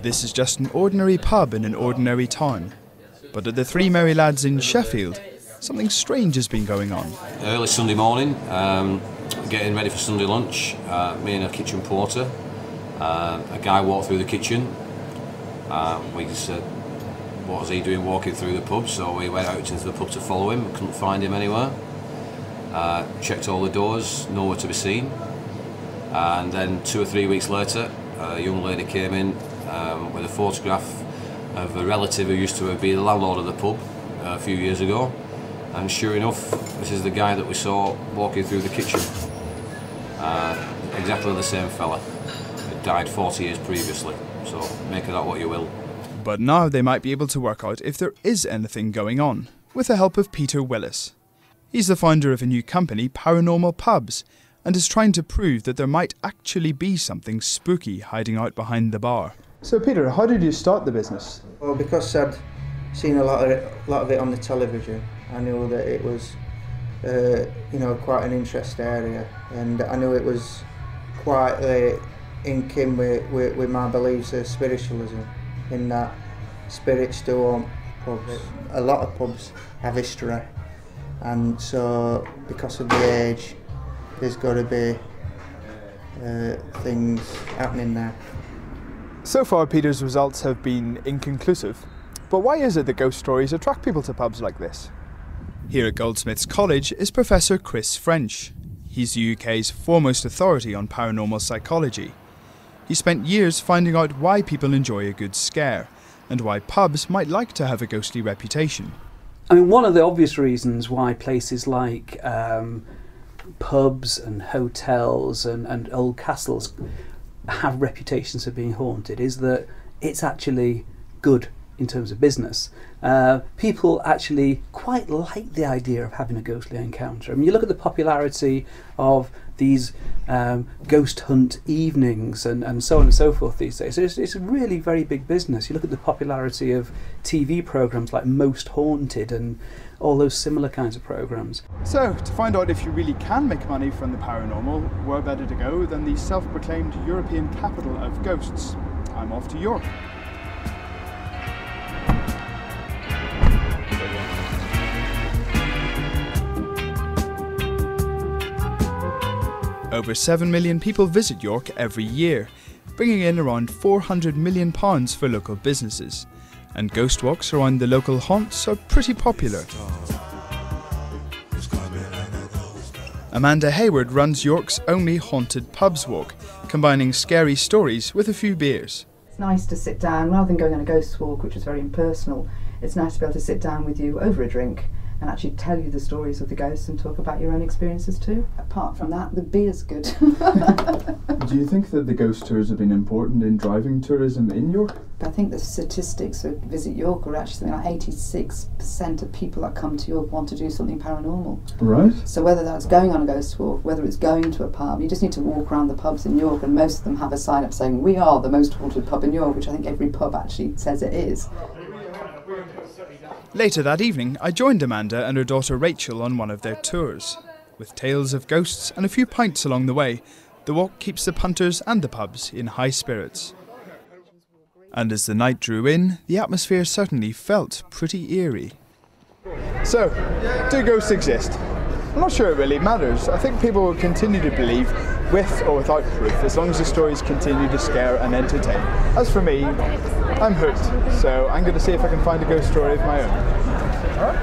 This is just an ordinary pub in an ordinary town. But at the Three Merry Lads in Sheffield, something strange has been going on. Early Sunday morning, getting ready for Sunday lunch, me and a kitchen porter, a guy walked through the kitchen. We just said, what was he doing walking through the pub? So we went out into the pub to follow him, couldn't find him anywhere. Checked all the doors, nowhere to be seen. And then 2 or 3 weeks later, a young lady came in with a photograph of a relative who used to be the landlord of the pub a few years ago. And sure enough, this is the guy that we saw walking through the kitchen. Exactly the same fella. Had died 40 years previously, so make of that what you will. But now they might be able to work out if there is anything going on, with the help of Peter Willis. He's the founder of a new company, Paranormal Pubs, and is trying to prove that there might actually be something spooky hiding out behind the bar. So Peter, how did you start the business? Well, because I'd seen a lot of it on the television, I knew that it was, quite an interest area, and I knew it was quite in kin with my beliefs of spiritualism, in that spirits do haunt pubs. A lot of pubs have history, and so because of the age, there's got to be things happening there. So far, Peter's results have been inconclusive. But why is it that ghost stories attract people to pubs like this? Here at Goldsmiths College is Professor Chris French. He's the UK's foremost authority on paranormal psychology. He spent years finding out why people enjoy a good scare, and why pubs might like to have a ghostly reputation. I mean, one of the obvious reasons why places like pubs and hotels and old castles have reputations of being haunted is that it's actually good in terms of business. People actually quite like the idea of having a ghostly encounter. I mean, you look at the popularity of these ghost hunt evenings and so on and so forth these days. It's a really very big business. You look at the popularity of TV programmes like Most Haunted and all those similar kinds of programmes. So, to find out if you really can make money from the paranormal, where better to go than the self-proclaimed European capital of ghosts? I'm off to York. Over 7 million people visit York every year, bringing in around £400 million for local businesses. And ghost walks around the local haunts are pretty popular. Amanda Hayward runs York's only haunted pubs walk, combining scary stories with a few beers. It's nice to sit down, rather than going on a ghost walk, which is very impersonal, it's nice to be able to sit down with you over a drink and actually tell you the stories of the ghosts and talk about your own experiences too. Apart from that, the beer's good. Do you think that the ghost tours have been important in driving tourism in York? I think the statistics for Visit York are actually something like 86% of people that come to York want to do something paranormal. Right. So whether that's going on a ghost walk, whether it's going to a pub, you just need to walk around the pubs in York, and most of them have a sign up saying, "We are the most haunted pub in York," which I think every pub actually says it is. Later that evening, I joined Amanda and her daughter Rachel on one of their tours. With tales of ghosts and a few pints along the way, the walk keeps the punters and the pubs in high spirits. And as the night drew in, the atmosphere certainly felt pretty eerie. So, do ghosts exist? I'm not sure it really matters. I think people will continue to believe, with or without proof, as long as the stories continue to scare and entertain. As for me, I'm hooked, so I'm going to see if I can find a ghost story of my own. All right?